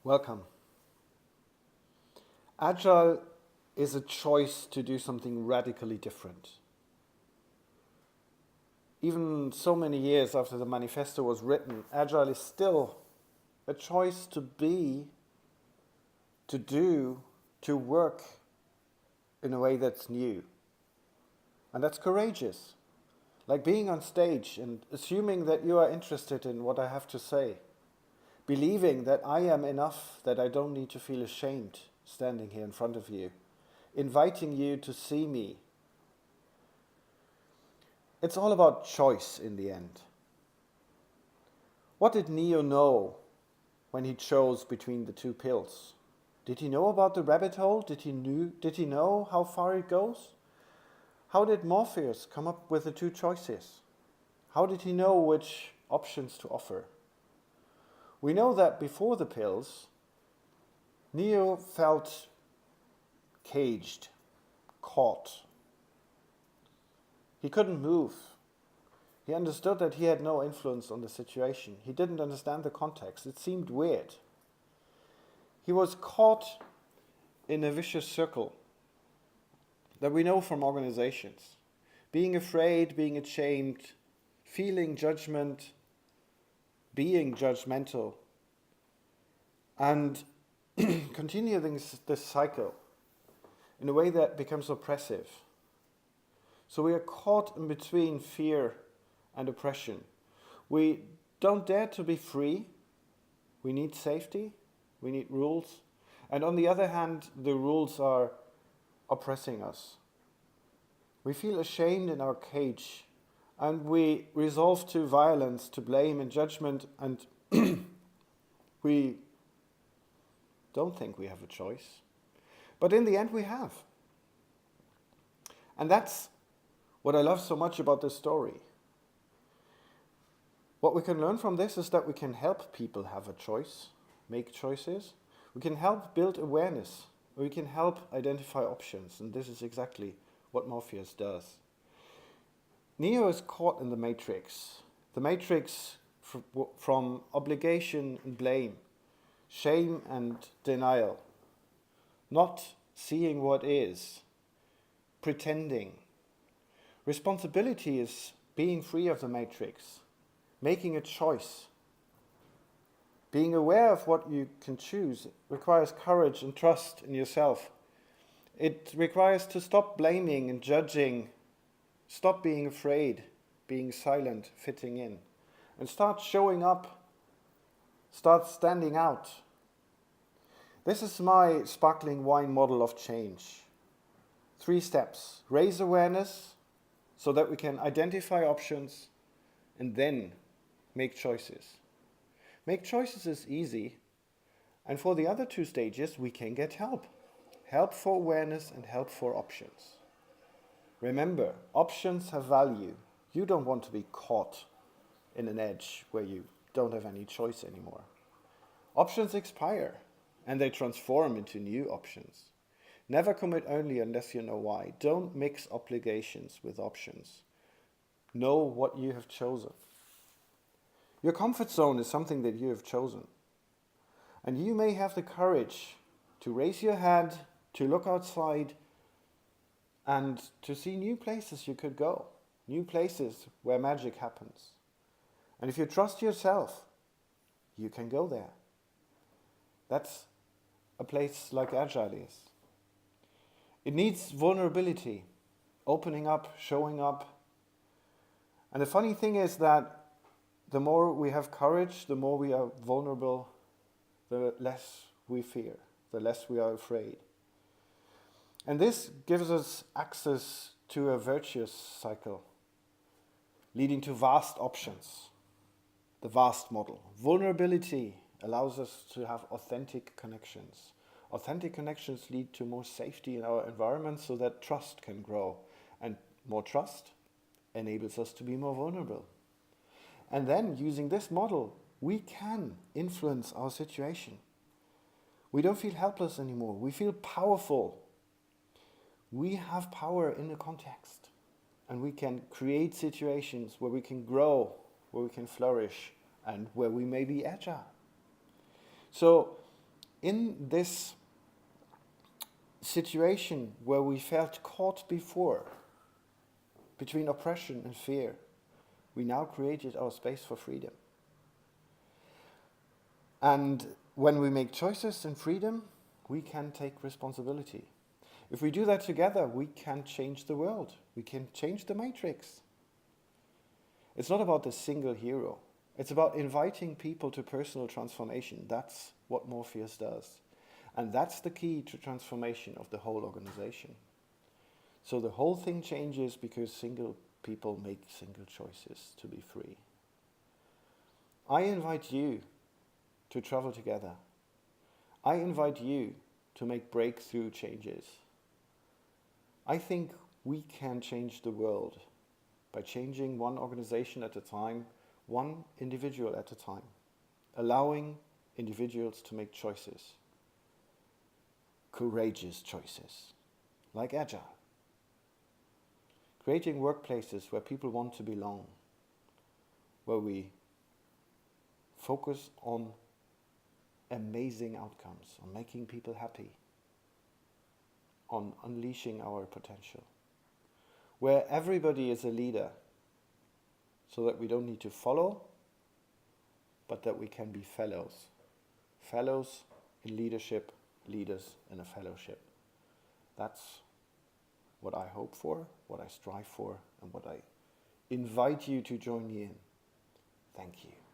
Welcome. Agile is a choice to do something radically different. Even so many years after the manifesto was written, Agile is still a choice to be, to do, to work in a way that's new. And that's courageous. Like being on stage and assuming that you are interested in what I have to say. Believing that I am enough, that I don't need to feel ashamed standing here in front of you. Inviting you to see me. It's all about choice in the end. What did Neo know when he chose between the two pills? Did he know about the rabbit hole? Did he know how far it goes? How did Morpheus come up with the two choices? How did he know which options to offer? We know that before the pills, Neo felt caged, caught. He couldn't move. He understood that he had no influence on the situation. He didn't understand the context. It seemed weird. He was caught in a vicious circle that we know from organizations. Being afraid, being ashamed, feeling judgment, being judgmental, and continuing this cycle in a way that becomes oppressive. So we are caught in between fear and oppression. We don't dare to be free. We need safety. We need rules. And on the other hand, the rules are oppressing us. We feel ashamed in our cage, and we resolve to violence, to blame and judgment, and we don't think we have a choice. But in the end, we have. And that's what I love so much about this story. What we can learn from this is that we can help people have a choice, make choices. We can help build awareness. We can help identify options. And this is exactly what Morpheus does. Neo is caught in the matrix. The matrix from obligation and blame, shame and denial, not seeing what is, pretending. Responsibility is being free of the matrix, making a choice. Being aware of what you can choose requires courage and trust in yourself. It requires to stop blaming and judging, stop being afraid, being silent, fitting in, and start showing up, start standing out. This is my sparkling wine model of change. 3 steps. Raise awareness so that we can identify options and then make choices. Make choices is easy, and for the other 2 stages we can get help. Help for awareness and help for options. Remember, options have value. You don't want to be caught in an edge where you don't have any choice anymore. Options expire and they transform into new options. Never commit early unless you know why. Don't mix obligations with options. Know what you have chosen. Your comfort zone is something that you have chosen. And you may have the courage to raise your head, to look outside, and to see new places you could go. New places where magic happens. And if you trust yourself, you can go there. That's a place like Agile is. It needs vulnerability, opening up, showing up. And the funny thing is that the more we have courage, the more we are vulnerable, the less we fear, the less we are afraid. And this gives us access to a virtuous cycle, leading to vast options, the vast model. Vulnerability allows us to have authentic connections. Authentic connections lead to more safety in our environment so that trust can grow. And more trust enables us to be more vulnerable. And then, using this model, we can influence our situation. We don't feel helpless anymore. We feel powerful. We have power in the context. And we can create situations where we can grow, where we can flourish, and where we may be agile. So, in this situation where we felt caught before, between oppression and fear, we now created our space for freedom. And when we make choices in freedom, we can take responsibility. If we do that together, we can change the world. We can change the matrix. It's not about the single hero. It's about inviting people to personal transformation. That's what Morpheus does. And that's the key to transformation of the whole organization. So the whole thing changes because single people make single choices to be free. I invite you to travel together. I invite you to make breakthrough changes. I think we can change the world by changing one organization at a time, one individual at a time, allowing individuals to make choices, courageous choices, like Agile. Creating workplaces where people want to belong, where we focus on amazing outcomes, on making people happy, on unleashing our potential, where everybody is a leader, so that we don't need to follow, but that we can be fellows. Fellows in leadership, leaders in a fellowship. That's what I hope for, what I strive for, and what I invite you to join me in. Thank you.